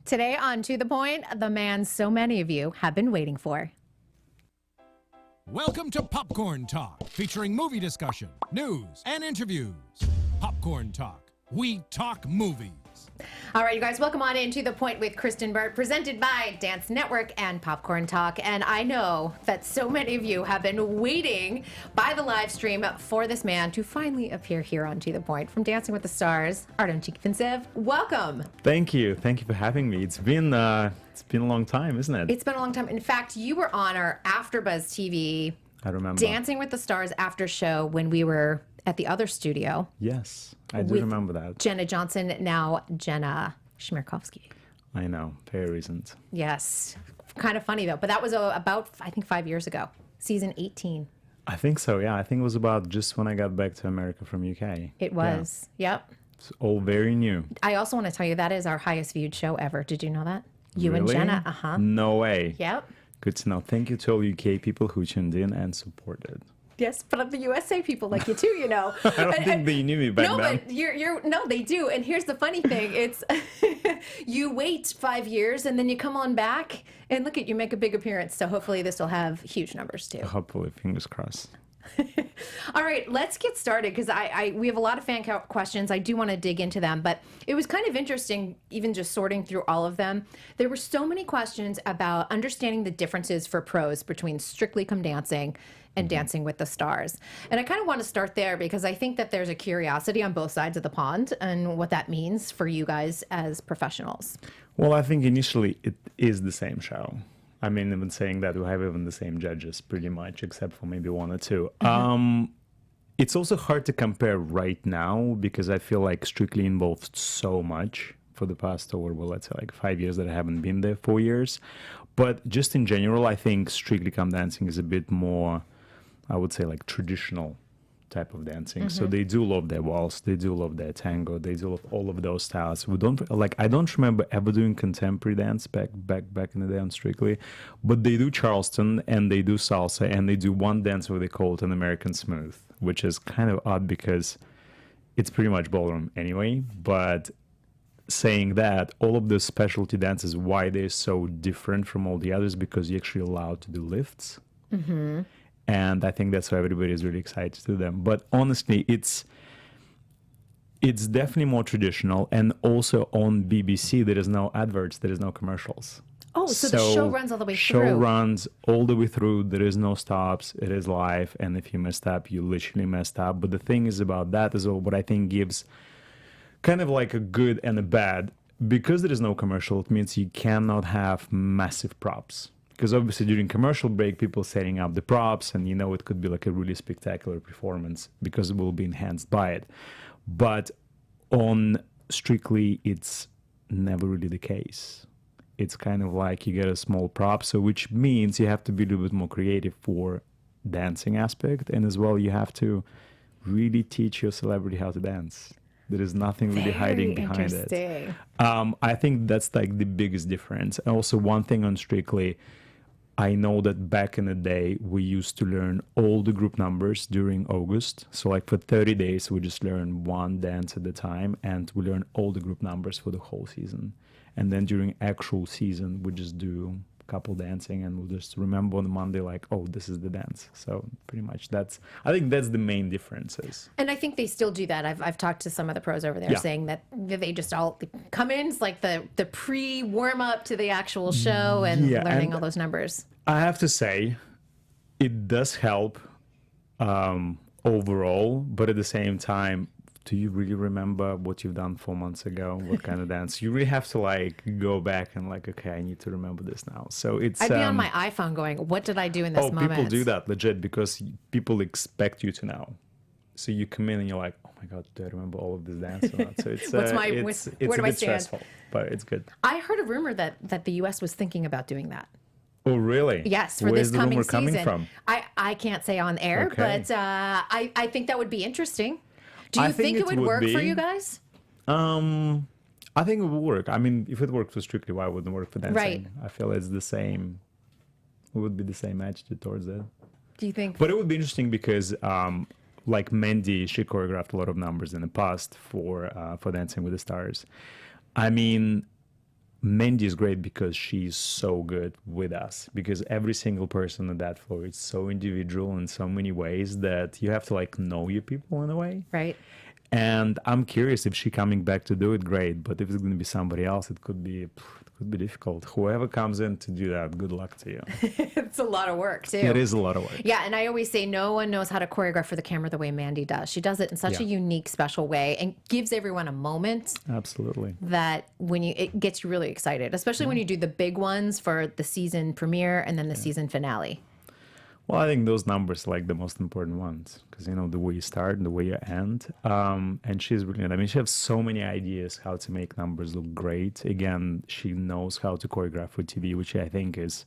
Today on To The Point, the man so many of you have been waiting for. Welcome to Popcorn Talk, featuring movie discussion, news, and interviews. Popcorn Talk. We talk movies. All right, you guys, welcome on in To The Point with Kristen Burt, presented by Dance Network and Popcorn Talk. And I know that so many of you have been waiting by the live stream for this man to finally appear here on To The Point. From Dancing with the Stars, Artem Chigvintsev, welcome. Thank you. Thank you for having me. It's been a long time, isn't it? It's been a long time. In fact, you were on our AfterBuzz TV I remember. Dancing with the Stars after show when we were at the other studio. Yes, I do remember that. Jenna Johnson, now Jenna Shmerkovsky. I know, very recent. Yes. Kind of funny, though. But that was about, I think, 5 years ago. Season 18. I think so, yeah. I think it was about just when I got back to America from UK. It was. Yeah. Yep. It's all very new. I also want to tell you that is our highest viewed show ever. Did you know that? You Really? and Jenna. Uh-huh. No way. Yep. Good to know. Thank you to all UK people who tuned in and supported. Yes, but the USA people like you too, you know. I don't think they knew me back no, then. but no, they do. And here's the funny thing: it's you wait 5 years and then you come on back and look at you make a big appearance. So hopefully this will have huge numbers too. Hopefully, fingers crossed. All right, let's get started because we have a lot of fan questions. I do want to dig into them, but it was kind of interesting, even just sorting through all of them. There were so many questions about understanding the differences for pros between Strictly Come Dancing and Dancing with the Stars. And I kind of want to start there because I think that there's a curiosity on both sides of the pond and what that means for you guys as professionals. Well, I think initially it is the same show. I mean, even saying that we have even the same judges pretty much, except for maybe one or two. It's also hard to compare right now because I feel like Strictly involved so much for the past over, well, let's say like 5 years that I haven't been there, 4 years. But just in general, I think Strictly Come Dancing is a bit more, I would say, like traditional type of dancing. So they do love their waltz, they do love their tango, they do love all of those styles. I don't remember ever doing contemporary dance back in the day on Strictly, but they do Charleston and they do salsa and they do one dance where they call it an American Smooth, which is kind of odd because it's pretty much ballroom anyway. But saying that, all of the specialty dances, why they're so different from all the others, because you're actually allowed to do lifts. And I think that's why everybody is really excited to do them. But honestly, it's definitely more traditional. And also on BBC, there is no adverts, there is no commercials. Oh, so the show runs all the way through. Show runs all the way through. There is no stops. It is live. And if you messed up, you literally messed up. But the thing is about that is what I think gives kind of like a good and a bad. Because there is no commercial, it means you cannot have massive props. Because obviously during commercial break, people setting up the props and, it could be like a really spectacular performance because it will be enhanced by it. But on Strictly, it's never really the case. It's kind of like you get a small prop, so which means you have to be a little bit more creative for dancing aspect. And as well, you have to really teach your celebrity how to dance. There is nothing really hiding behind it. I think that's like the biggest difference. And also one thing on Strictly, I know that back in the day, we used to learn all the group numbers during August. So like for 30 days, we just learn one dance at a time and we learn all the group numbers for the whole season. And then during actual season, we just do a couple dancing and we'll just remember on Monday, like, oh, this is the dance. So pretty much I think that's the main differences. And I think they still do that. I've talked to some of the pros over there saying that they just all come in. It's like the pre-warm up to the actual show and learning all those numbers. I have to say, it does help overall, but at the same time, do you really remember what you've done 4 months ago? What kind of dance? You really have to like go back and like, okay, I need to remember this now. So it's. I'd be on my iPhone going, what did I do in this moment? People do that legit because people expect you to know. So you come in and you're like, oh my God, do I remember all of this dance or not? So it's where it's do a I bit stand? stressful, but it's good. I heard a rumor that the U.S. was thinking about doing that. Oh, really? Yes, for Where's this coming season. Coming from? I can't say on air, but I think that would be interesting. Do you think it would work for you guys? I think it would work. I mean, if it worked for Strictly, why wouldn't it work for dancing? Right. I feel it's the same. It would be the same attitude towards it. Do you think? But it would be interesting because, like Mandy, she choreographed a lot of numbers in the past for Dancing with the Stars. I mean, Mandy is great because she's so good with us, because every single person on that floor is so individual in so many ways that you have to like know your people in a way. Right. And I'm curious if she coming back to do it, great. But if it's going to be somebody else, it could be difficult. Whoever comes in to do that, good luck to you. It's a lot of work too. It is a lot of work. Yeah, and I always say no one knows how to choreograph for the camera the way Mandy does. She does it in such a unique, special way and gives everyone a moment Absolutely. that it gets you really excited, especially when you do the big ones for the season premiere and then the season finale. Well, I think those numbers are like the most important ones because, you know, the way you start and the way you end. And she's brilliant. I mean, she has so many ideas how to make numbers look great. Again, she knows how to choreograph for TV, which I think is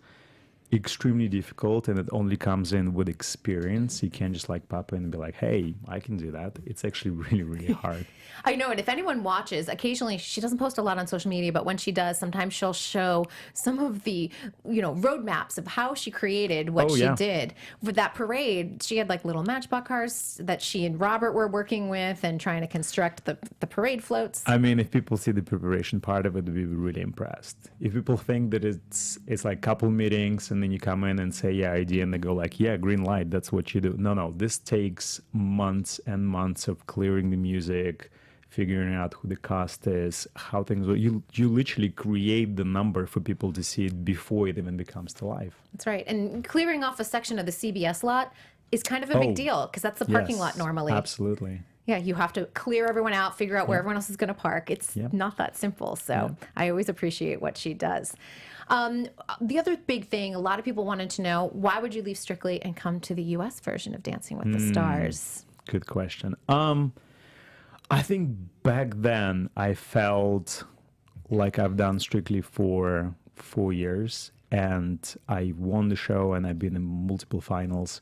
extremely difficult, and it only comes in with experience. You can't just like pop in and be like, hey, I can do that. It's actually really, really hard. I know, and if anyone watches, occasionally she doesn't post a lot on social media, but when she does, sometimes she'll show some of the, roadmaps of how she created what she did. For that parade, she had like little matchbox cars that she and Robert were working with and trying to construct the parade floats. I mean, if people see the preparation part of it, they'll be really impressed. If people think that it's like couple meetings and then you come in and say, yeah, idea, and they go like, yeah, green light, that's what you do. No, this takes months and months of clearing the music, figuring out who the cast is, how things will. You literally create the number for people to see it before it even becomes to life. That's right. And clearing off a section of the CBS lot is kind of a big deal because that's the parking lot normally. Absolutely. Yeah, you have to clear everyone out, figure out where everyone else is going to park. It's not that simple. So I always appreciate what she does. The other big thing, a lot of people wanted to know, why would you leave Strictly and come to the U.S. version of Dancing with the Stars? Good question. I think back then I felt like I've done Strictly for 4 years, and I won the show and I've been in multiple finals.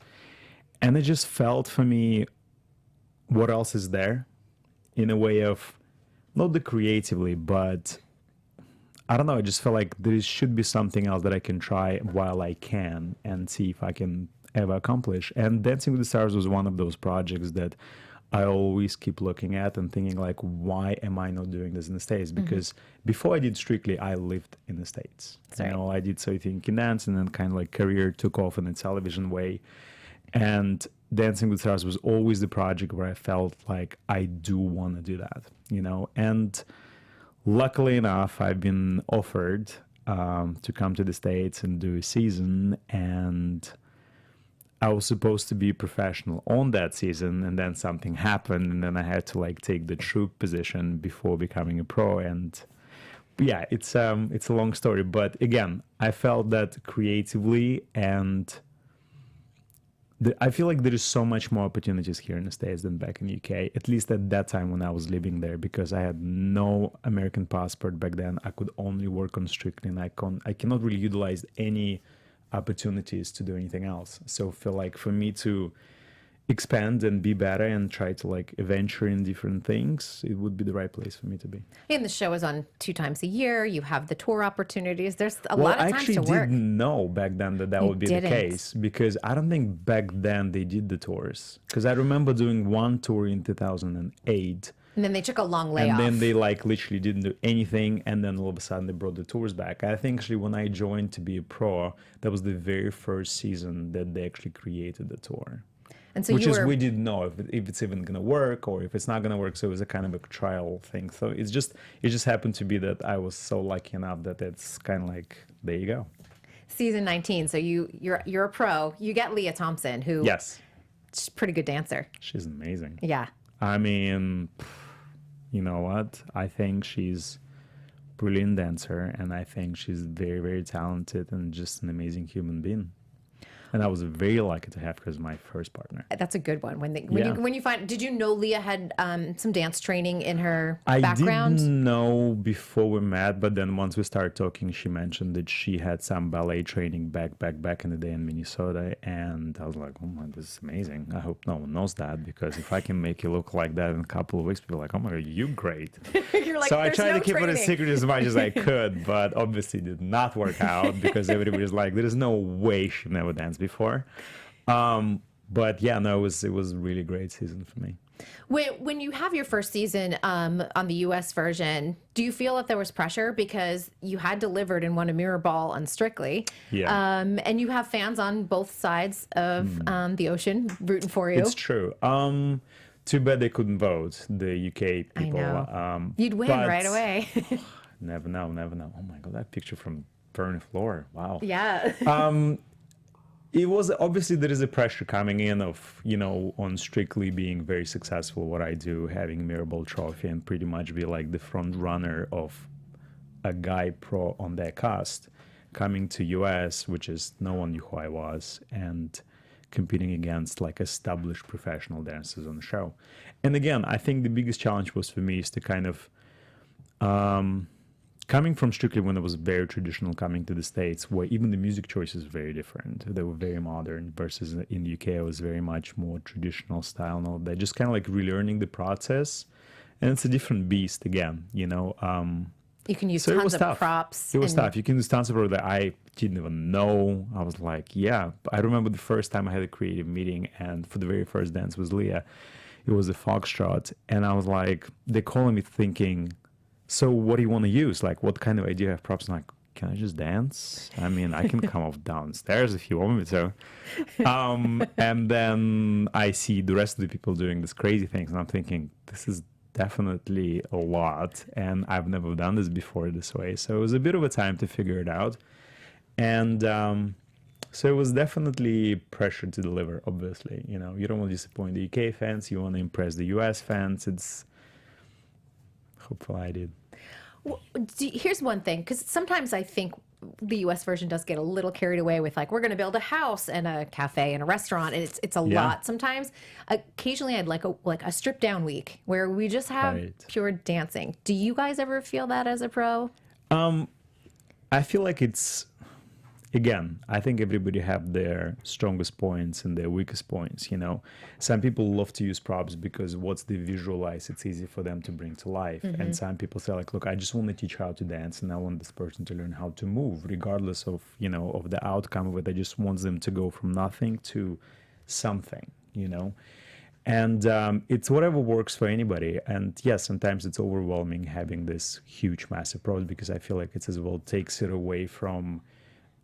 And it just felt for me, what else is there? In a way of, not the creatively, but I don't know, I just felt like there should be something else that I can try while I can and see if I can ever accomplish. And Dancing with the Stars was one of those projects that I always keep looking at and thinking like, why am I not doing this in the States? Because before I did Strictly, I lived in the States. Right. I did So You Think You Can Dance, and then kind of like career took off in a television way. And Dancing with Stars was always the project where I felt like I do want to do that, and luckily enough, I've been offered to come to the States and do a season, and I was supposed to be a professional on that season, and then something happened, and then I had to like take the troupe position before becoming a pro. And yeah, it's a long story, but again, I felt that creatively, and I feel like there is so much more opportunities here in the States than back in the UK, at least at that time when I was living there, because I had no American passport back then. I could only work on Strictly, and I cannot really utilize any opportunities to do anything else. So I feel like for me to expand and be better and try to like venture in different things, it would be the right place for me to be. And the show is on 2 times a year. You have the tour opportunities. There's a lot of times to work. I actually didn't know back then that would be the case, because I don't think back then they did the tours. Because I remember doing one tour in 2008. And then they took a long layoff. And then they like literally didn't do anything. And then all of a sudden they brought the tours back. I think actually when I joined to be a pro, that was the very first season that they actually created the tour. And so we didn't know if it's even going to work or if it's not going to work. So it was a kind of a trial thing. So it just happened to be that I was so lucky enough that it's kind of like, there you go. Season 19. So you're a pro. You get Leah Thompson, who she's a pretty good dancer. She's amazing. Yeah. I mean, you know what? I think she's a brilliant dancer, and I think she's very, very talented and just an amazing human being. And I was very lucky to have her as my first partner. That's a good one. When you find, did you know Leah had some dance training in her background? I didn't know before we met, but then once we started talking, she mentioned that she had some ballet training back in the day in Minnesota, and I was like, oh my, this is amazing. I hope no one knows that, because if I can make you look like that in a couple of weeks, people are like, oh my God, you're great. You're like, so I tried to keep training. it a secret as much as I could, but obviously did not work out because everybody's like, there is no way she never danced before. But yeah, no, it was a really great season for me. When you have your first season on the U.S. version, do you feel that there was pressure because you had delivered and won a mirror ball on Strictly, Yeah. and you have fans on both sides of the ocean rooting for you? It's true. Too bad they couldn't vote, the UK I people. know. You'd win but right away. Never know, never know. Oh my God, that picture from burning floor. Wow. Yeah. It was obviously there is a pressure coming in of, on Strictly being very successful, what I do, having Mirrorball trophy and pretty much be like the front runner of a guy pro on that cast, coming to US, which is no one knew who I was, and competing against like established professional dancers on the show. And again, I think the biggest challenge was for me is to kind of coming from Strictly when it was very traditional, coming to the States where even the music choices were very different. They were very modern versus in the UK, it was very much more traditional style and all that. Just kind of like relearning the process. And it's a different beast again, You can use So it tons was of tough. props. It was and- tough. You can do tons of work that I didn't even know. I was like, yeah. I remember the first time I had a creative meeting, and for the very first dance was Leah. It was a foxtrot, and I was like, they're calling me thinking, so what do you want to use? Like, what kind of idea you have props? I'm like, can I just dance? I mean, I can come off downstairs if you want me to. And then I see the rest of the people doing these crazy things, and I'm thinking, this is definitely a lot, and I've never done this before this way. So it was a bit of a time to figure it out. And so it was definitely pressure to deliver, obviously. You don't want to disappoint the UK fans. You want to impress the US fans. Hopefully I did. Well, here's one thing, because sometimes I think the U.S. version does get a little carried away with like, we're going to build a house and a cafe and a restaurant, and it's a Yeah. lot. Sometimes, occasionally, I'd like a stripped down week where we just have Right. pure dancing. Do you guys ever feel that as a pro? I feel like again, I think everybody have their strongest points and their weakest points, Some people love to use props because once they visualize, it's easy for them to bring to life. And some people say like, look, I just want to teach how to dance, and I want this person to learn how to move, regardless of, of the outcome of it. I just want them to go from nothing to something, And it's whatever works for anybody. And yes, sometimes it's overwhelming having this huge, massive props, because I feel like it's as well takes it away from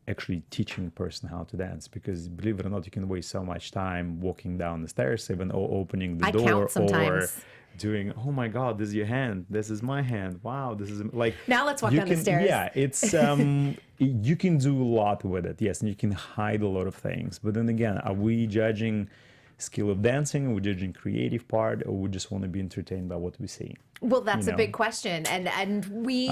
actually teaching a person how to dance, because believe it or not, you can waste so much time walking down the stairs, even or opening the I door, count or sometimes. doing, oh my God, this is your hand, this is my hand, wow, this is like, Now let's walk you down the can- stairs. Yeah, it's you can do a lot with it, yes, and you can hide a lot of things. But then again, are we judging skill of dancing, or we're judging creative part, or we just want to be entertained by what we see? Well, that's you a big know. question, and we.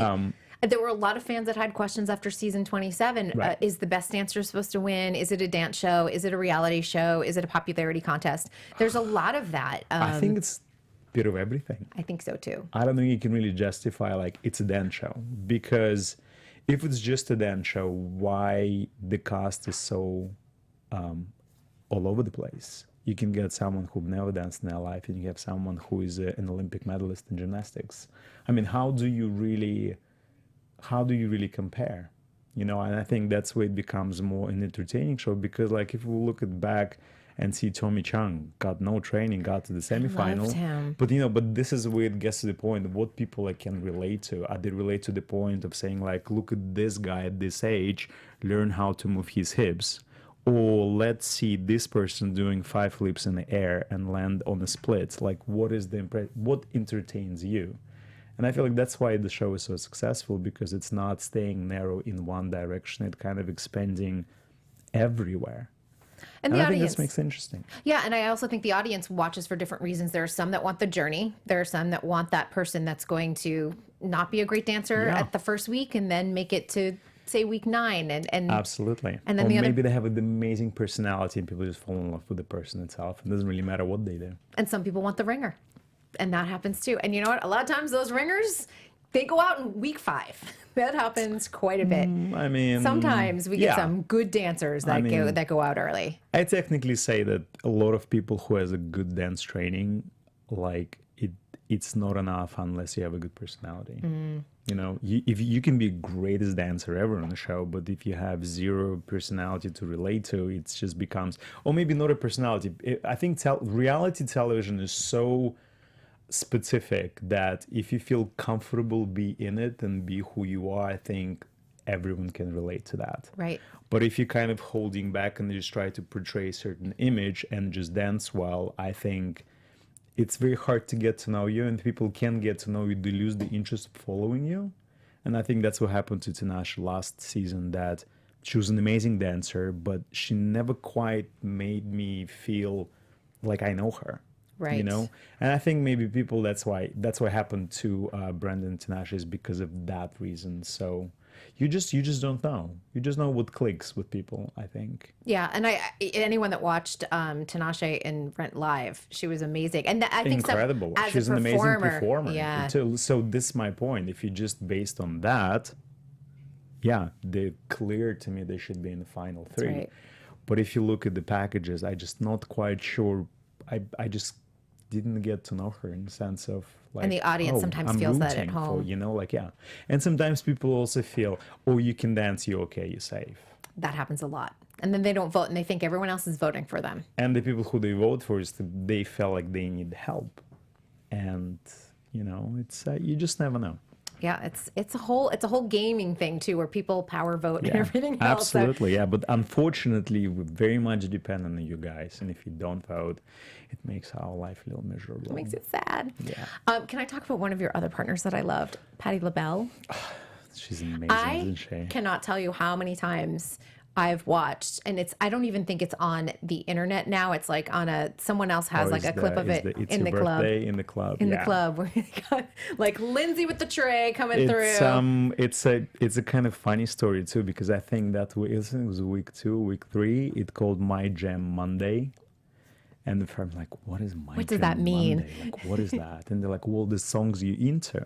There were a lot of fans that had questions after season 27. Right. Is the best dancer supposed to win? Is it a dance show? Is it a reality show? Is it a popularity contest? There's a lot of that. I think it's a bit of everything. I think so too. I don't think you can really justify like it's a dance show, because if it's just a dance show, why the cast is so all over the place? You can get someone who never danced in their life, and you have someone who is an Olympic medalist in gymnastics. I mean, how do you really compare? And I think that's where it becomes more an entertaining show, because like if we look at back and see Tommy Chung got no training, got to the semifinal. Loved him. But this is where it gets to the point of what people like can relate to. Are they relate to the point of saying like, look at this guy at this age, learn how to move his hips, or let's see this person doing 5 flips in the air and land on a split. Like, what entertains you? And I feel like that's why the show is so successful, because it's not staying narrow in one direction. It's kind of expanding everywhere. And And the I think audience. this makes it interesting. Yeah, and I also think the audience watches for different reasons. There are some that want the journey. There are some that want that person that's going to not be a great dancer Yeah. at the first week and then make it to, say, week 9. And Absolutely. And then or the other- maybe they have an amazing personality and people just fall in love with the person itself. It doesn't really matter what they do. and some people want the ringer. And that happens too. And you know what? A lot of times those ringers, they go out in week 5. That happens quite a bit. I mean, Sometimes we get yeah. some good dancers that mean- go out early. I technically say that a lot of people who has a good dance training, like it's not enough unless you have a good personality. You know, if you can be greatest dancer ever on the show, but if you have zero personality to relate to, it just becomes, or maybe not a personality. I think reality television is so specific that if you feel comfortable be in it and be who you are, I think everyone can relate to that. Right. But if you're kind of holding back and you just try to portray a certain image and just dance well, I think it's very hard to get to know you, and people can get to know you, they lose the interest of following you. And I think that's what happened to Tinashe last season, that she was an amazing dancer, but she never quite made me feel like I know her. Right. You know? And I think maybe people, that's what happened to Brandon and Tinashe, is because of that reason. So you just don't know. You just know what clicks with people, I think. Yeah, and anyone that watched Tinashe in Rent Live, she was amazing, and I think incredible. As She's a an amazing performer. Yeah. So this is my point. If you just based on that, yeah, they're clear to me they should be in the final three. right. But if you look at the packages, I just not quite sure. I just didn't get to know her in the sense of like, And the audience sometimes I'm feels that at rooting for, home. you know, like, yeah. And sometimes people also feel, oh, you can dance, you're okay, you're safe. That happens a lot, and then they don't vote, and they think everyone else is voting for them. And the people who they vote for is they felt like they need help, and you know, it's you just never know. Yeah, it's a whole gaming thing too, where people power vote and everything else. So- Absolutely, yeah. But unfortunately, we very much depend on you guys, and if you don't vote, it makes our life a little miserable. It makes it sad. Yeah. Can I talk about one of your other partners that I loved, Patti LaBelle? She's amazing, I isn't she? cannot tell you how many times I've watched, and I don't even think it's on the internet now. It's like on someone else has like a clip of it it's in your the club. birthday in the club. In yeah. the club, where you got like Lindsay with the tray coming through. It's a kind of funny story too, because I think that I think it was week 2, week 3. It called My Jam Monday, and the firm like, what is My What Jam does that mean? Monday? Like, what is that? And they're like, well, the songs you into.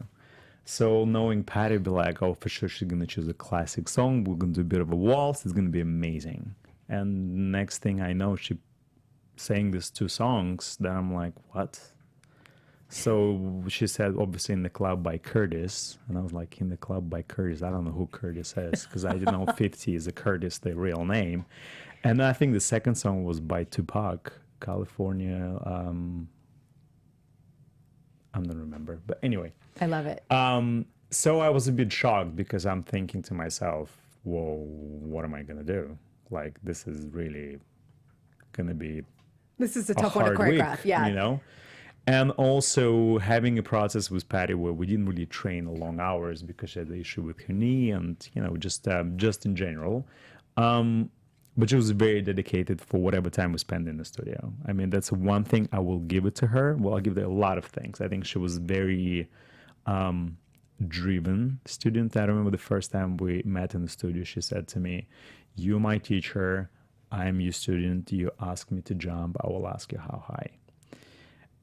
So knowing Patti, be like, oh, for sure she's gonna choose a classic song. We're gonna do a bit of a waltz. It's gonna be amazing. And next thing I know, she sang these 2 songs. Then I'm like, what? So she said, obviously, In the Club by Curtis. And I was like, In the Club by Curtis? I don't know who Curtis is, because I didn't know 50 is a Curtis, the real name. And I think the second song was by Tupac, California. I don't remember. But anyway. I love it. So I was a bit shocked, because I'm thinking to myself, whoa, what am I going to do? Like, this is really going to be This is a a tough one to hard week, choreograph. Yeah. you know? And also having a process with Patti where we didn't really train long hours because she had the issue with her knee and, you know, just in general. But she was very dedicated for whatever time we spent in the studio. I mean, that's one thing I will give it to her. Well, I'll give her a lot of things. I think she was very driven student. I remember the first time we met in the studio, she said to me, you're my teacher, I'm your student, you ask me to jump, I will ask you how high.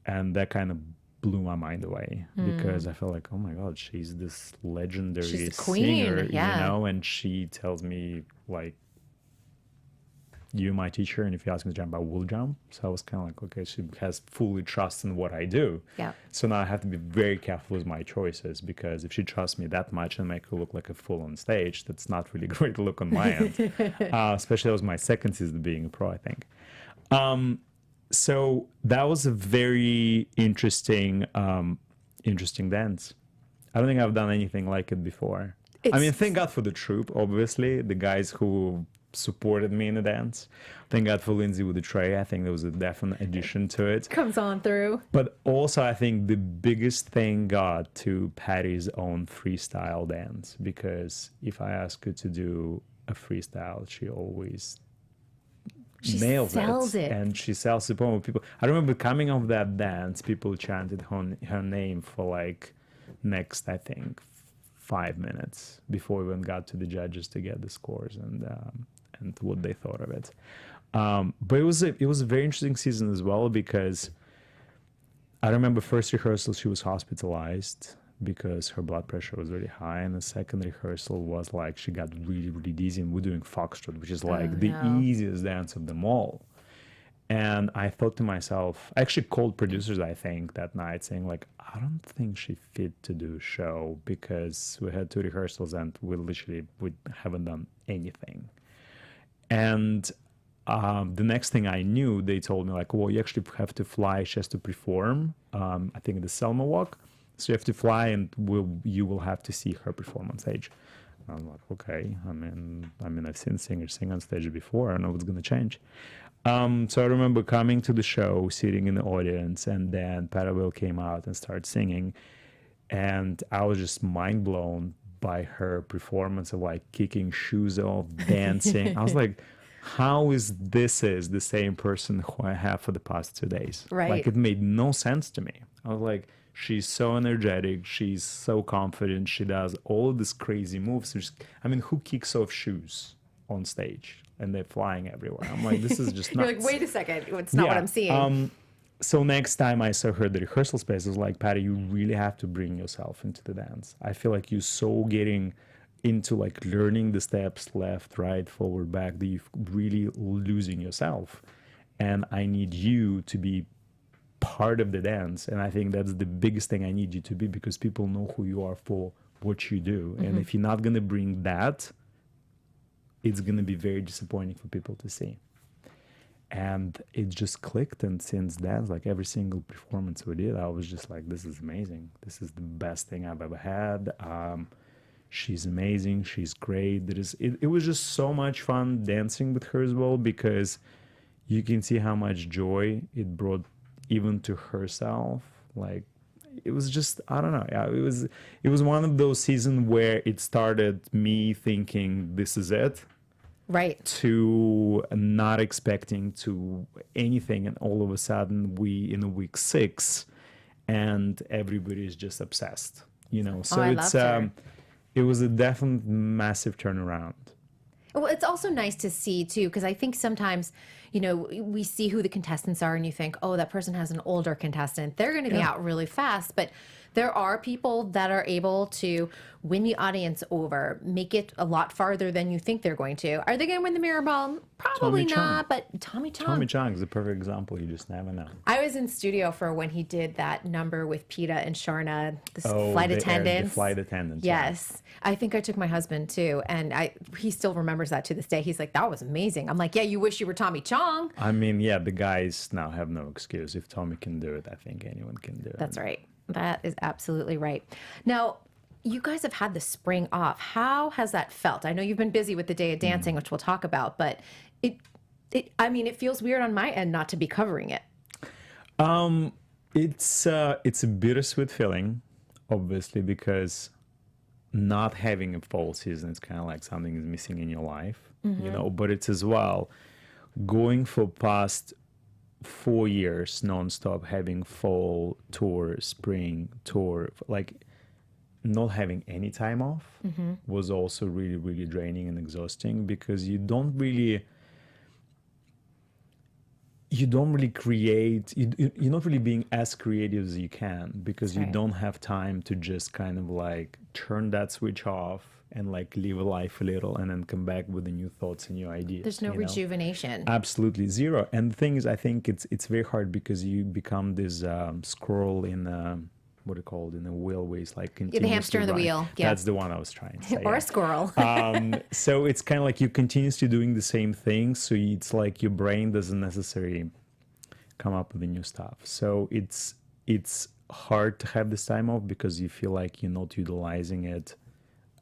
And that kind of blew my mind away, because I felt like, oh my God, she's this legendary She's a queen, singer, yeah. you know, and she tells me like, you're my teacher, and if you ask me to jump, I will jump. So I was kind of like, okay, she has fully trust in what I do. Yeah. So now I have to be very careful with my choices, because if she trusts me that much and make her look like a fool on stage, that's not really great to look on my end. Especially that was my second season being a pro, I think. So that was a very interesting dance. I don't think I've done anything like it before. I mean, thank God for the troupe, obviously, the guys who supported me in the dance. Thank God for Lindsay with the tray. I think there was a definite addition to it. Comes on through. But also, I think the biggest thing got to Patti's own freestyle dance, because if I ask her to do a freestyle, she always nails sells it. And she sells it with people. I remember coming off that dance, people chanted her name for like next, I think, 5 minutes before we even got to the judges to get the scores and what they thought of it. But it was a very interesting season as well, because I remember first rehearsal she was hospitalized because her blood pressure was really high, and the second rehearsal was like she got really, really dizzy, and we're doing foxtrot, which is like the easiest dance of them all. And I thought to myself, I actually called producers, I think, that night saying like, I don't think she fit to do a show because we had 2 rehearsals and we haven't done anything. And the next thing I knew, they told me like, well, you actually have to fly. She has to perform, I think the Selma Walk. So you have to fly and you will have to see her perform on stage. I was like, okay. I mean, I've seen singers sing on stage before. I know what's going to change. So I remember coming to the show, sitting in the audience, and then Patti LaBelle came out and started singing. And I was just mind blown by her performance of like kicking shoes off, dancing. I was like, how is the same person who I have for the past 2 days? Right. Like it made no sense to me. I was like, she's so energetic. She's so confident. She does all of these crazy moves. Who kicks off shoes on stage and they're flying everywhere? I'm like, this is just nuts. You're like, wait a second, it's not what I'm seeing. So next time I saw her at the rehearsal space, I was like, Patti, you really have to bring yourself into the dance. I feel like you're so getting into like learning the steps left, right, forward, back, that you're really losing yourself. And I need you to be part of the dance. And I think that's the biggest thing I need you to be, because people know who you are for what you do. Mm-hmm. And if you're not going to bring that, it's going to be very disappointing for people to see. And it just clicked. And since then, like every single performance we did, I was just like, this is amazing. This is the best thing I've ever had. She's amazing. She's great. It was just so much fun dancing with her as well, because you can see how much joy it brought even to herself. Like it was just, I don't know. Yeah, it was one of those seasons where it started me thinking this is it. Right. To not expecting to anything, and all of a sudden we in week 6 and everybody is just obsessed, so it was a definite massive turnaround. Well, it's also nice to see too, because I think sometimes, we see who the contestants are and you think, oh, that person has an older contestant. They're going to be out really fast. But there are people that are able to win the audience over, make it a lot farther than you think they're going to. Are they going to win the mirror ball? Probably not, but Tommy Chong. Tommy Chong is a perfect example. You just never know. I was in studio for when he did that number with Pita and Sharna, the flight attendants. The flight attendants. Yes. I think I took my husband too, and he still remembers that to this day. He's like, that was amazing. I'm like, yeah, you wish you were Tommy Chong. The guys now have no excuse. If Tommy can do it, I think anyone can do it. That's right. That is absolutely right. Now, you guys have had the spring off. How has that felt? I know you've been busy with the Day of Dancing, which we'll talk about, but it feels weird on my end not to be covering it. It's a bittersweet feeling, obviously, because not having a fall season is kind of like something is missing in your life, but it's as well going for past 4 years nonstop, having fall tour, spring tour, like not having any time off was also really, really draining and exhausting, because you're not really being as creative as you can, because you don't have time to just kind of like turn that switch off and like live a life a little and then come back with the new thoughts and new ideas. There's no rejuvenation. Absolutely zero. And the thing is, I think it's very hard, because you become this squirrel in what do you call it, in a wheelways, like the hamster in the wheel. Yeah. That's the one I was trying to say. Or a squirrel. So it's kind of like you continuously doing the same thing. So it's like your brain doesn't necessarily come up with the new stuff. So it's hard to have this time off, because you feel like you're not utilizing it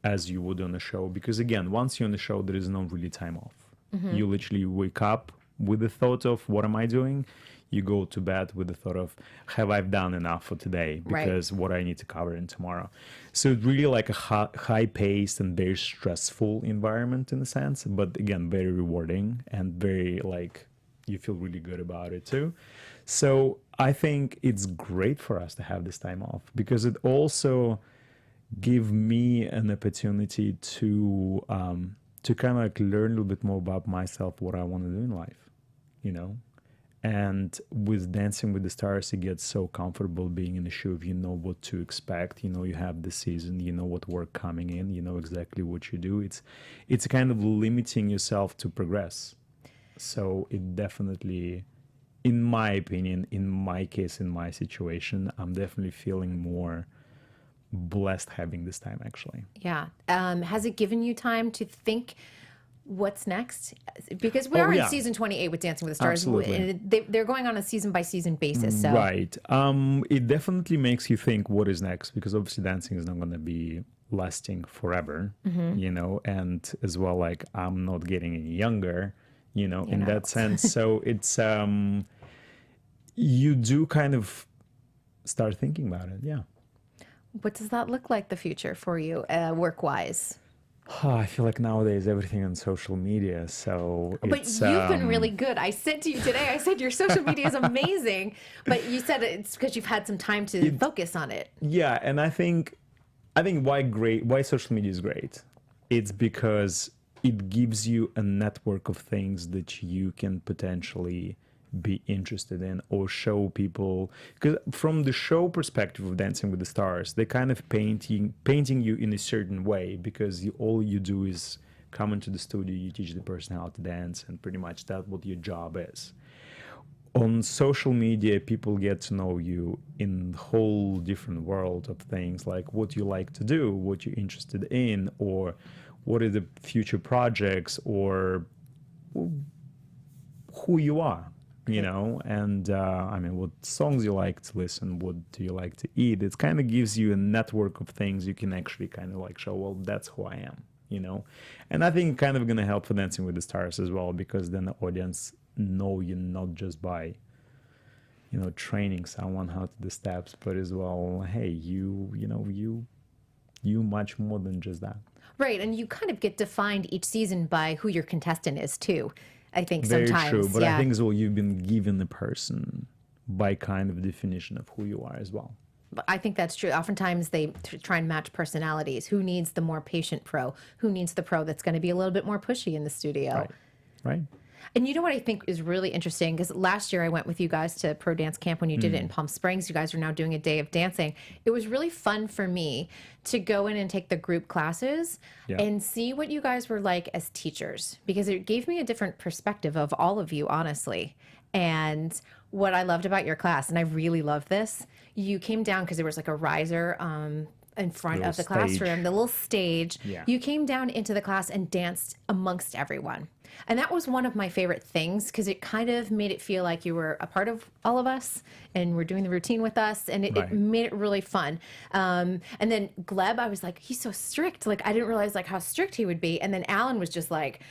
as you would on a show. Because again, once you're on the show, there is no really time off. You literally wake up with the thought of, what am I doing? You go to bed with the thought of, have I done enough for today? Because what I need to cover in tomorrow. So it's really like a high-paced and very stressful environment in a sense, but again, very rewarding and very like, you feel really good about it too. So I think it's great for us to have this time off, because it also give me an opportunity to kind of like learn a little bit more about myself, what I want to do in life, And with Dancing with the Stars, it gets so comfortable being in the show. You know what to expect. You have the season. You know what work coming in. You know exactly what you do. It's kind of limiting yourself to progress. So it definitely in my opinion, in my case, in my situation, I'm definitely feeling more blessed having this time actually. Yeah. Has it given you time to think what's next? Because we Oh, are in yeah. season 28 with Dancing with the Stars. Absolutely. And they're going on a season by season basis. So Right. It definitely makes you think what is next, because obviously dancing is not going to be lasting forever, you know, and as well, like I'm not getting any younger, you know, in not. that sense. So it's, you do kind of start thinking about it. Yeah. what does that look like, the future for you, work-wise? I feel like nowadays everything on social media, so But it's you've been really good. I said to you today, I said your social media is amazing, but you said it's because you've had some time to focus on it. yeah, and I think why social media is great. It's because it gives you a network of things that you can potentially be interested in or show people, because from the show perspective of Dancing with the Stars, they kind of painting you in a certain way, because all you do is come into the studio, you teach the person how to dance, and pretty much that's what your job is. On social media, people get to know you in a whole different world of things, like what you like to do, what you're interested in, or what are the future projects, or who you are, you know, and I mean, what songs you like to listen, what do you like to eat. It kind of gives you a network of things you can actually kind of like show, well, that's who I am, you know. And I think kind of going to help for Dancing with the Stars as well, because then the audience know you not just by, you know, training someone how to do steps, but as well, hey, you much more than just that. Right, and you kind of get defined each season by who your contestant is too. I think Very sometimes, true, but yeah. I think as well you've been given the person by kind of definition of who you are as well. I think that's true. Oftentimes they try and match personalities. Who needs the more patient pro? Who needs the pro that's going to be a little bit more pushy in the studio? Right. And you know what I think is really interesting? Because last year I went with you guys to Pro Dance Camp when you did it in Palm Springs. You guys are now doing a day of dancing. It was really fun for me to go in and take the group classes Yeah. and see what you guys were like as teachers, because it gave me a different perspective of all of you, honestly. And what I loved about your class, and I really love this, you came down because there was like a riser in front Little of the stage. classroom, the little stage. Yeah. You came down into the class and danced amongst everyone. And that was one of my favorite things, because it kind of made it feel like you were a part of all of us and were doing the routine with us. And it Right. made it really fun. And then Gleb, I was like, he's so strict. Like, I didn't realize like how strict he would be. And then Alan was just like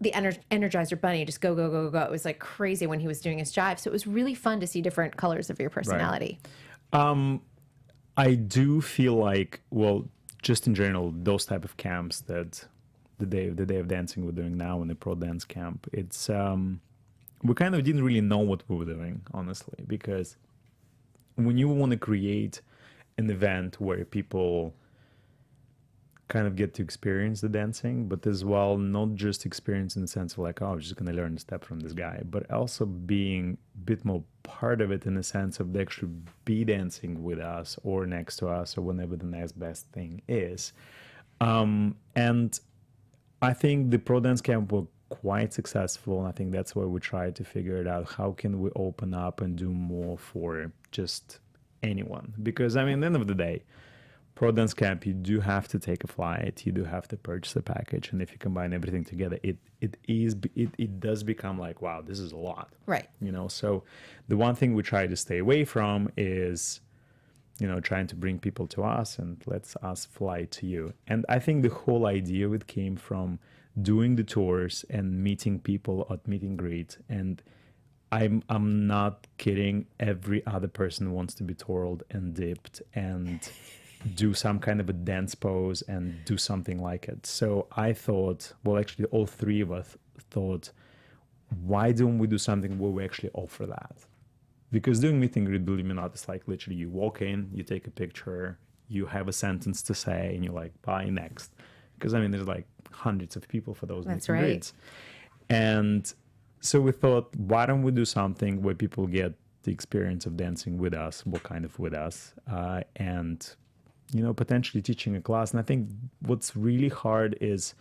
the Energizer Bunny, just go, go, go, go. It was like crazy when he was doing his jive. So it was really fun to see different colors of your personality. I do feel like, well, just in general, those type of camps that the day of dancing we're doing now in the Pro Dance Camp, it's we kind of didn't really know what we were doing, honestly, because when you want to create an event where people kind of get to experience the dancing, but as well, not just experience in the sense of like, oh, I'm just going to learn a step from this guy, but also being a bit more part of it in the sense of they actually be dancing with us or next to us or whenever the next best thing is. And I think the Pro Dance Camp were quite successful. And I think that's why we tried to figure it out. How can we open up and do more for just anyone? Because I mean, at the end of the day, Pro Dance Camp, you do have to take a flight, you do have to purchase a package, and if you combine everything together, it does become like, wow, this is a lot, Right. you know. So the one thing we try to stay away from is, you know, trying to bring people to us and let's us fly to you. And I think the whole idea of it came from doing the tours and meeting people at meet and greet. And I'm not kidding, every other person wants to be twirled and dipped and do some kind of a dance pose and do something like it. So I thought, well, actually all three of us thought, why don't we do something where we actually offer that? Because doing meet and greet, believe me or not, it's like literally you walk in, you take a picture, you have a sentence to say, and you're like, bye, next. Because I mean, there's like hundreds of people for those That's meet and right. greets. And so we thought, why don't we do something where people get the experience of dancing with us, what kind of with us, and you know, potentially teaching a class. And I think what's really hard is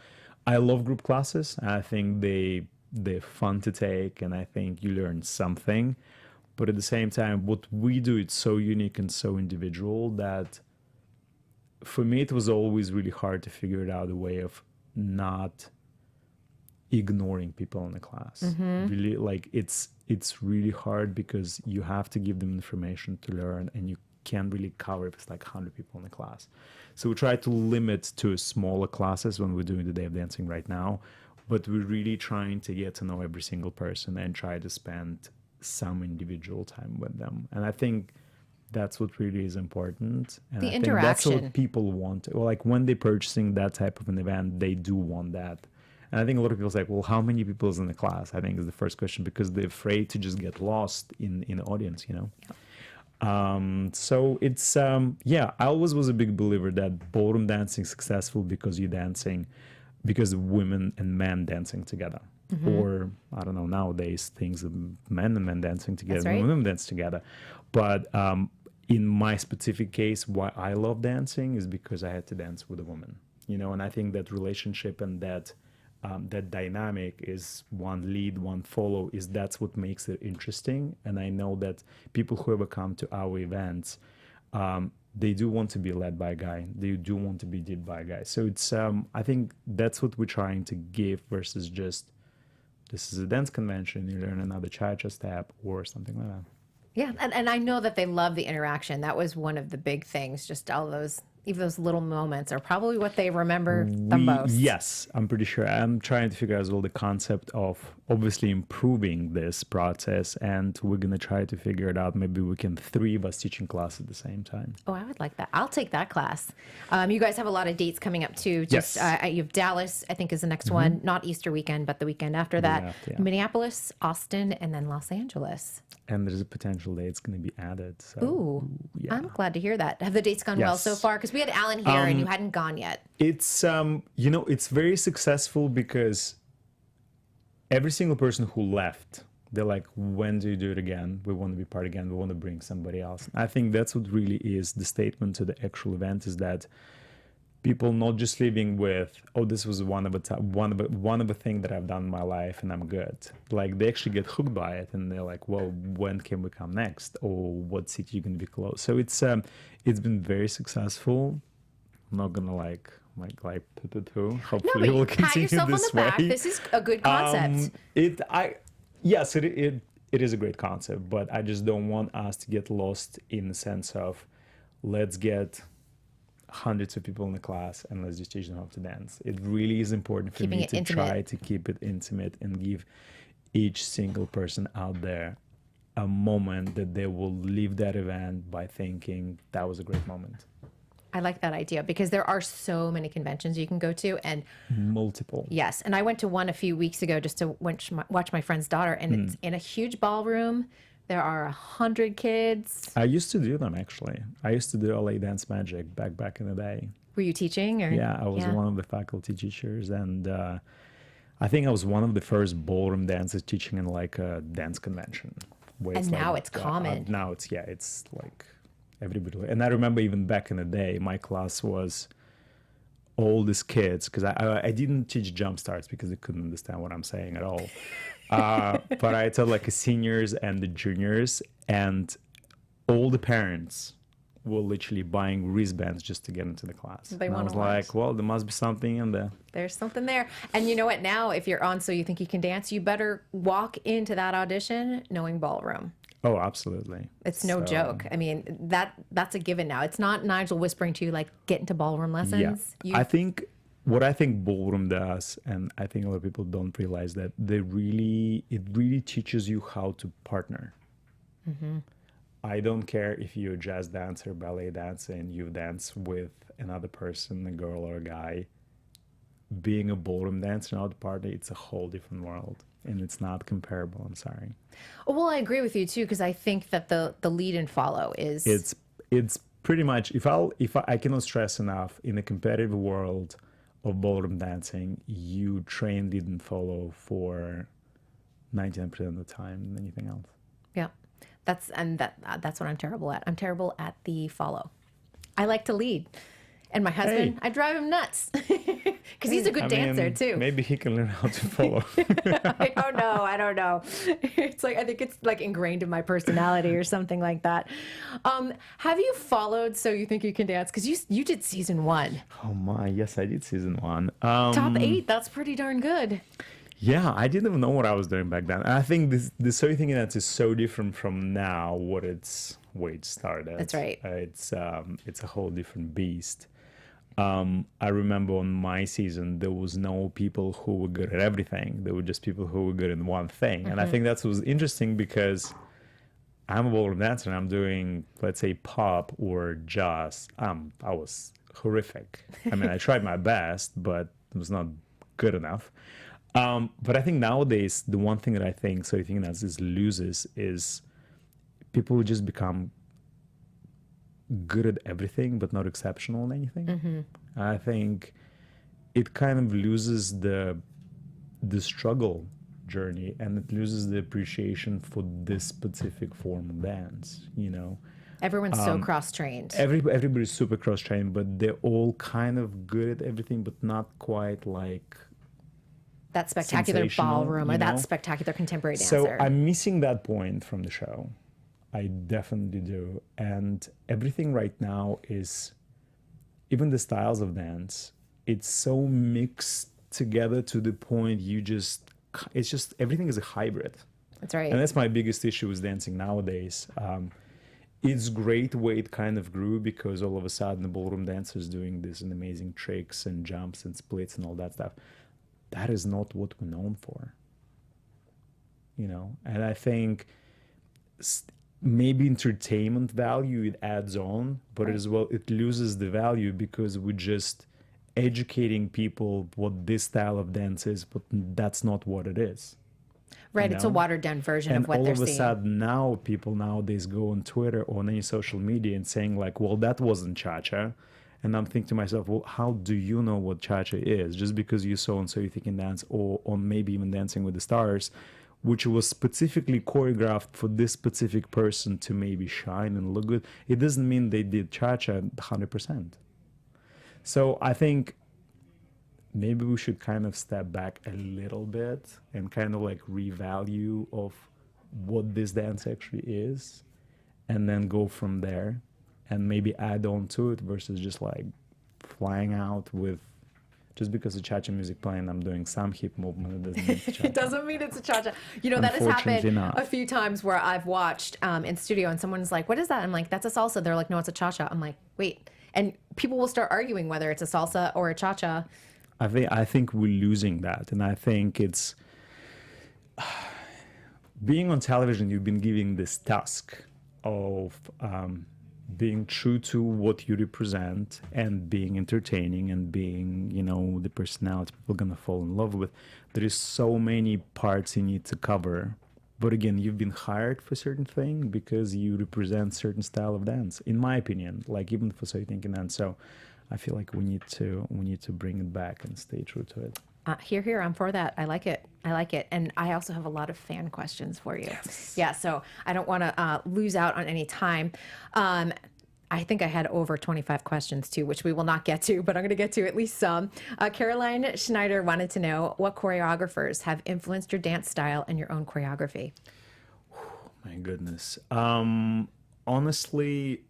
I love group classes. I think they're fun to take, and I think you learn something. But at the same time, what we do, it's so unique and so individual that for me, it was always really hard to figure out a way of not ignoring people in the class. Really, like it's really hard because you have to give them information to learn, and you can't really cover if it's like 100 people in the class. So we try to limit to smaller classes when we're doing the Day of Dancing right now, but we're really trying to get to know every single person and try to spend some individual time with them. And I think that's what really is important. And The I think that's interaction. what people want. Well, like when they're purchasing that type of an event, they do want that. And I think a lot of people say, well, how many people is in the class? I think is the first question, because they're afraid to just get lost in the audience, you know? So it's, I always was a big believer that ballroom dancing is successful because you're dancing, because women and men dancing together. Or, I don't know, nowadays, things of men and men dancing together, That's right. and women dance together. But in my specific case, why I love dancing is because I had to dance with a woman, you know, and I think that relationship and that that dynamic is one lead, one follow, is that's what makes it interesting. And I know that people who ever come to our events, they do want to be led by a guy. They do want to be did by a guy. So it's, I think that's what we're trying to give versus just, this is a dance convention, you learn another cha-cha step or something like that. Yeah, and I know that they love the interaction. That was one of the big things. Just all those, even those little moments are probably what they remember the most. Yes, I'm pretty sure. I'm trying to figure out as well the concept of obviously improving this process, and we're going to try to figure it out. Maybe we can 3 of us teaching class at the same time. Oh, I would like that. I'll take that class. You guys have a lot of dates coming up too. Just Yes. you have Dallas, I think, is the next one. Not Easter weekend, but the weekend after that. after, yeah. Minneapolis, Austin, and then Los Angeles. And there's a potential day it's going to be added. So, Ooh, yeah. I'm glad to hear that. Have the dates gone well Yes. so far? Because we had Alan here and you hadn't gone yet. It's, you know, it's very successful because every single person who left, they're like, when do you do it again? We want to be part again. We want to bring somebody else. I think that's what really is the statement to the actual event, is that people not just leaving with, oh, this was one of a thing that I've done in my life and I'm good. Like they actually get hooked by it and they're like, well, when can we come next? Or what city you going to be close? So it's been very successful. I'm not gonna like poo. Hopefully No, we'll but pat continue yourself on this the back. way. This is a good concept. Yes, it is a great concept, but I just don't want us to get lost in the sense of let's get hundreds of people in the class and let's just teach them how to dance. It really is important for Keeping me it to intimate. try to keep it intimate and give each single person out there a moment that they will leave that event by thinking that was a great moment. I like that idea because there are so many conventions you can go to, and Multiple. yes, and I went to one a few weeks ago just to watch my friend's daughter, and it's in a huge ballroom. There are 100 kids. I used to do them actually. I used to do LA Dance Magic back in the day. Were you teaching? Or Yeah, I was one of the faculty teachers, and I think I was one of the first ballroom dancers teaching in like a dance convention. Where And now it's common. Now it's like everybody. And I remember even back in the day, my class was all these kids, because I didn't teach jump starts because they couldn't understand what I'm saying at all. But I taught like the seniors and the juniors, and all the parents were literally buying wristbands just to get into the class. They and I wanna was watch. like, well, there must be something in there. There's something there. And you know what? Now, if you're on So You Think You Can Dance, you better walk into that audition knowing ballroom. Oh, absolutely. It's no joke. I mean, that's a given now. It's not Nigel whispering to you, like, get into ballroom lessons. Yeah. I think what I think ballroom does, and I think a lot of people don't realize that it really teaches you how to partner. Mm-hmm. I don't care if you're a jazz dancer, ballet dancer, and you dance with another person, a girl or a guy. Being a ballroom dancer and out partner, it's a whole different world, and it's not comparable. I'm sorry. Well, I agree with you too, because I think that the lead and follow is It's pretty much, if I cannot stress enough, in a competitive world of ballroom dancing, you train lead and follow for 99% of the time than anything else. yeah. That's what I'm terrible at. I'm terrible at the follow. I like to lead. And my husband, I drive him nuts because he's a good dancer too. Maybe he can learn how to follow. I don't know. It's like, I think it's like ingrained in my personality or something like that. Have you followed So You Think You Can Dance? Because you did season 1. Oh my, yes, I did season 1. Top 8, that's pretty darn good. Yeah, I didn't even know what I was doing back then. And I think this So You Think You Can Dance is so different from now, where it started. That's right. It's a whole different beast. I remember on my season, there was no people who were good at everything. There were just people who were good in one thing. And I think that was interesting because I'm a ballroom dancer and I'm doing, let's say, pop or jazz. I was horrific. I mean, I tried my best, but it was not good enough. But I think nowadays, the one thing that I think So You Think That loses is people who just become good at everything but not exceptional in anything. I think it kind of loses the struggle journey, and it loses the appreciation for this specific form of dance, you know. Everyone's so cross-trained. Everybody's super cross-trained, but they're all kind of good at everything but not quite like that spectacular ballroom or that spectacular contemporary dancer. So I'm missing that point from the show. I definitely do. And everything right now is, even the styles of dance, it's so mixed together to the point it's just, everything is a hybrid. That's right. And that's my biggest issue with dancing nowadays. It's great way it kind of grew because all of a sudden the ballroom dancers doing these amazing tricks and jumps and splits and all that stuff. That is not what we're known for, you know? And I think maybe entertainment value it adds on, but as well it loses the value because we're just educating people what this style of dance is, but that's not what it is. Right, it's a watered down version and of what they're seeing. And all of a sudden now people nowadays go on Twitter or on any social media and saying like, well, that wasn't cha-cha. And I'm thinking to myself, well, how do you know what cha-cha is? Just because you saw on So You Think You Can Dance or on maybe even Dancing with the Stars, which was specifically choreographed for this specific person to maybe shine and look good, it doesn't mean they did cha-cha 100%. So I think maybe we should kind of step back a little bit and kind of like revalue of what this dance actually is and then go from there and maybe add on to it versus just like flying out with, just because of cha-cha music playing, I'm doing some hip movement. It doesn't mean it's cha-cha. It doesn't mean it's a cha-cha. You know, that has happened a few times where I've watched in studio and someone's like, what is that? I'm like, that's a salsa. They're like, no, it's a cha-cha. I'm like, wait. And people will start arguing whether it's a salsa or a cha-cha. I think we're losing that. And I think it's, being on television, you've been given this task of being true to what you represent and being entertaining and being, you know, the personality people are going to fall in love with. There is so many parts you need to cover. But again, you've been hired for a certain thing because you represent certain style of dance, in my opinion, like even for So You Think You Can Dance. So I feel like we need to bring it back and stay true to it. Here, I'm for that. I like it. And I also have a lot of fan questions for you. Yes. Yeah, so I don't want to lose out on any time. I think I had over 25 questions too, which we will not get to, but I'm going to get to at least some. Caroline Schneider wanted to know what choreographers have influenced your dance style and your own choreography. My goodness. Honestly,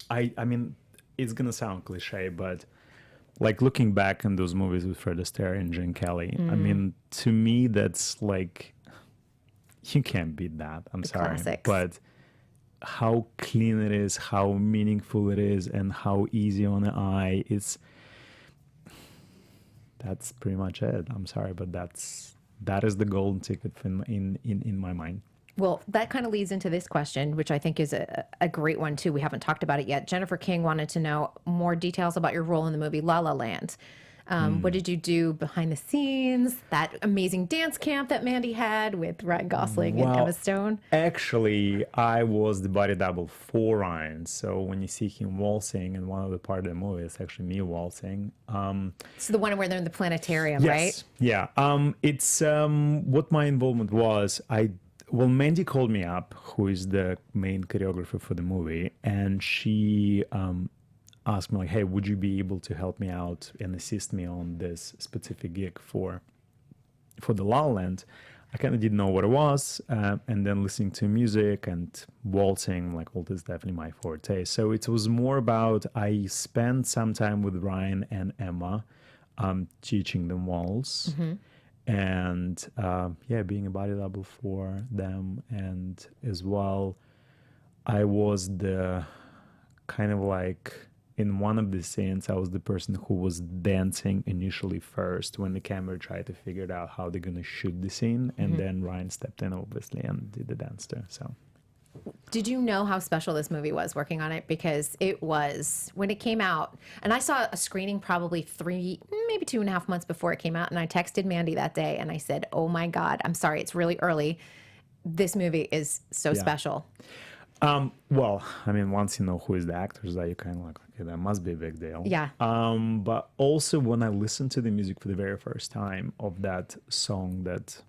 I mean, it's going to sound cliche, but like looking back in those movies with Fred Astaire and Gene Kelly, I mean, to me, that's like, you can't beat that. I'm sorry. Classics. But how clean it is, how meaningful it is, and how easy on the eye, that's pretty much it. I'm sorry, but that is the golden ticket in my mind. Well, that kind of leads into this question, which I think is a great one, too. We haven't talked about it yet. Jennifer King wanted to know more details about your role in the movie Lalaland. What did you do behind the scenes? That amazing dance camp that Mandy had with Ryan Gosling and Emma Stone? Actually, I was the body double for Ryan. So when you see him waltzing in one of the part of the movie, it's actually me waltzing. So the one where they're in the planetarium, yes, right? Yeah. It's what my involvement was. Well, Mandy called me up, who is the main choreographer for the movie, and she asked me like, hey, would you be able to help me out and assist me on this specific gig for the Lalaland? I kind of didn't know what it was, and then listening to music and waltzing, like all this is definitely my forte. So it was more about, I spent some time with Ryan and Emma teaching them waltz, and being a body double for them. And as well, I was the kind of like, in one of the scenes, I was the person who was dancing initially first when the camera tried to figure it out how they're going to shoot the scene. And then Ryan stepped in, obviously, and did the dance too. So, Did you know how special this movie was working on it? Because it was, when it came out, and I saw a screening probably 3, maybe 2.5 months before it came out. And I texted Mandy that day and I said, oh my God, I'm sorry, it's really early. This movie is so special. well, I mean, once you know who is the actors, that you kind of like, okay, that must be a big deal. Yeah. But also when I listened to the music for the very first time of that song, that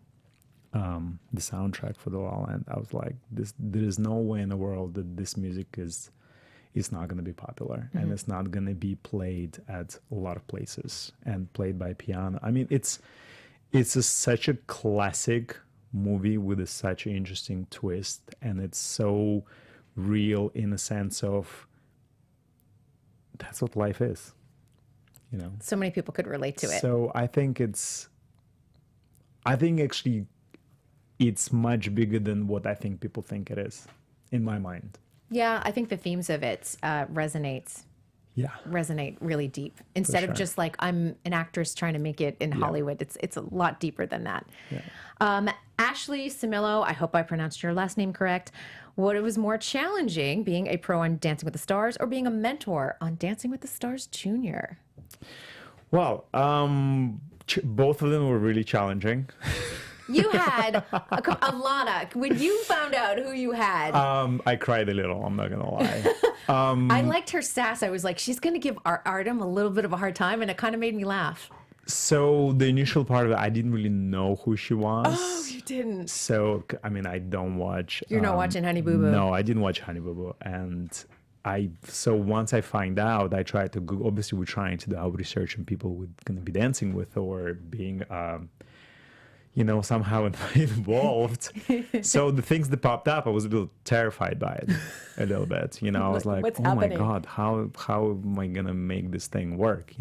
the soundtrack for the Lalaland, I was like, there is no way in the world that this music is not going to be popular, and it's not going to be played at a lot of places and played by piano. I mean, it's such a classic movie with such an interesting twist, and it's so real in a sense of that's what life is, you know. So many people could relate to it. So I think actually it's much bigger than what I think people think it is, in my mind. Yeah, I think the themes of it resonate really deep. Instead of just like, I'm an actress trying to make it in Hollywood, it's a lot deeper than that. Ashley Samillo, I hope I pronounced your last name correct. What it was more challenging, being a pro on Dancing with the Stars or being a mentor on Dancing with the Stars Junior? Well, both of them were really challenging. You had Alana. When you found out who you had, I cried a little, I'm not gonna lie. I liked her sass. I was like, she's going to give Artem a little bit of a hard time, and it kind of made me laugh. So the initial part of it, I didn't really know who she was. Oh, you didn't. So, I mean, I don't watch... You're not watching Honey Boo Boo? No, I didn't watch Honey Boo Boo. And so once I find out, I try to Google. Obviously, we're trying to do our research on people we're going to be dancing with or being... somehow involved. So the things that popped up, I was a little terrified by it, a little bit. I was like, What's oh happening? my God, how am I gonna make this thing work?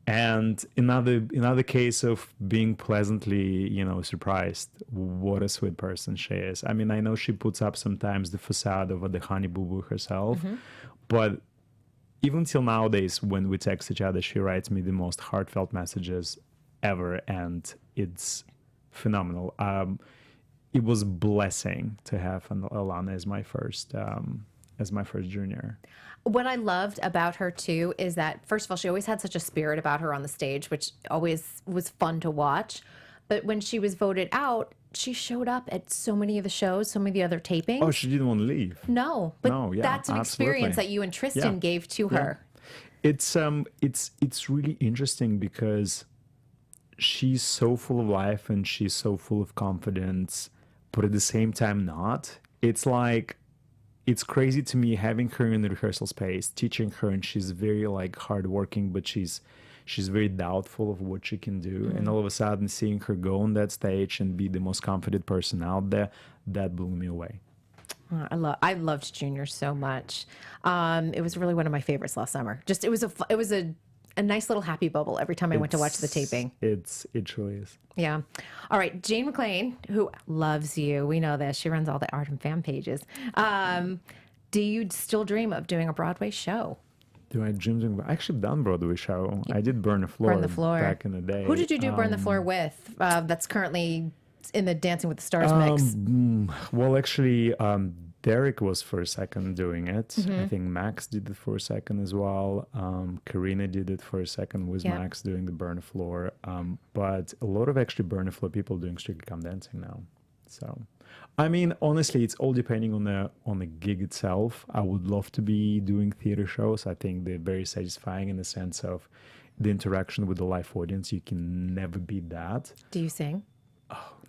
And another case of being pleasantly, surprised. What a sweet person she is. I mean, I know she puts up sometimes the facade of the Honey Boo Boo herself, but even till nowadays, when we text each other, she writes me the most heartfelt messages ever, and it's phenomenal. It was a blessing to have Alana as my first junior. What I loved about her too is that, first of all, she always had such a spirit about her on the stage, which always was fun to watch. But when she was voted out, she showed up at so many of the shows, so many of the other tapings. Oh, she didn't want to leave. No, but that's an experience that you and Tristan gave to her. It's really interesting because she's so full of life and she's so full of confidence, but at the same time not. It's like, it's crazy to me having her in the rehearsal space, teaching her, and she's very like hardworking, but she's very doubtful of what she can do. And all of a sudden seeing her go on that stage and be the most confident person out there, that blew me away. I loved Junior so much. It was really one of my favorites last summer. Just it was a nice little happy bubble every time I went to watch the taping. It truly is. Yeah. All right. Jane McLean, who loves you. We know this. She runs all the Artem fan pages. Do you still dream of doing a Broadway show? Do I dream? I actually done Broadway show. I did Burn the Floor. Burn the Floor. Back in the day. Who did you do Burn the Floor with? That's currently in the Dancing with the Stars mix. Well, actually, Derek was for a second doing it. I think Max did it for a second as well. Karina did it for a second with Max doing the Burn the Floor. But a lot of actually Burn the Floor people doing Strictly Come Dancing now. So, I mean, honestly, it's all depending on the gig itself. I would love to be doing theater shows. I think they're very satisfying in the sense of the interaction with the live audience. You can never beat that. Do you sing?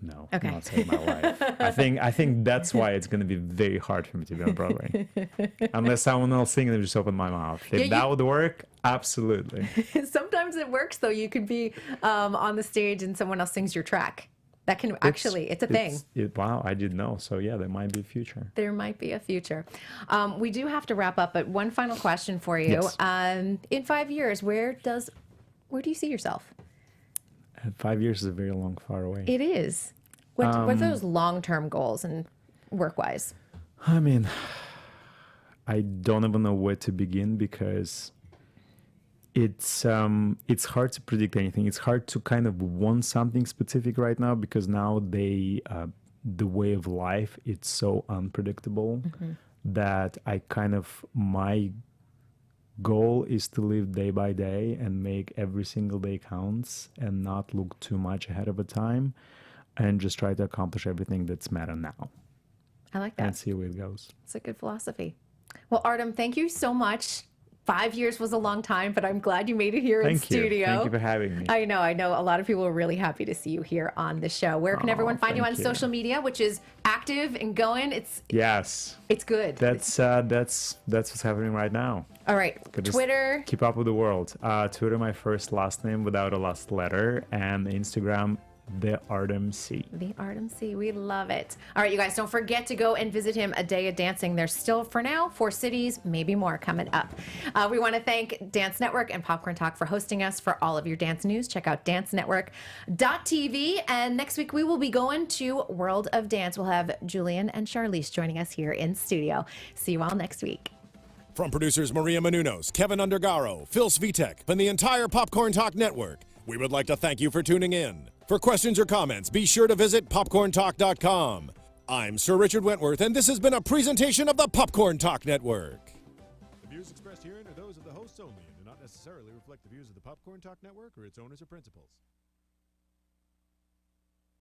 No, Okay. not save my life. I think that's why it's going to be very hard for me to be on Broadway. Unless someone else sings and just open my mouth. If that would work, absolutely. Sometimes it works though. You could be on the stage and someone else sings your track. That can actually, it's a thing. Wow, I didn't know. So yeah, there might be a future. There might be a future. We do have to wrap up, but one final question for you. Yes. In 5 years, where do you see yourself? 5 years is a very long far away. It is. What are those long-term goals and work-wise? I mean, I don't even know where to begin because it's hard to predict anything. It's hard to kind of want something specific right now because now the way of life, it's so unpredictable that my goal is to live day by day and make every single day counts and not look too much ahead of a time and just try to accomplish everything that's matter now. I like that. And see where it goes. It's a good philosophy. Well, Artem, thank you so much. 5 years was a long time, but I'm glad you made it here in studio. Thank you for having me. I know. A lot of people are really happy to see you here on the show. Where can everyone find you on social media, which is active and going? It's good. That's what's happening right now. All right. Twitter. Keep up with the world. Twitter, my first last name without a last letter, and Instagram, the Artem C. The Artem C. We love it. All right, you guys, don't forget to go and visit him. A Day of Dancing. There's still, for now, 4 cities, maybe more coming up. We want to thank Dance Network and Popcorn Talk for hosting us. For all of your dance news, check out dancenetwork.tv. And next week, we will be going to World of Dance. We'll have Julian and Charlize joining us here in studio. See you all next week. From producers Maria Menounos, Kevin Undergaro, Phil Svitek, and the entire Popcorn Talk Network, we would like to thank you for tuning in. For questions or comments, be sure to visit popcorntalk.com. I'm Sir Richard Wentworth, and this has been a presentation of the Popcorn Talk Network. The views expressed herein are those of the hosts only and do not necessarily reflect the views of the Popcorn Talk Network or its owners or principals.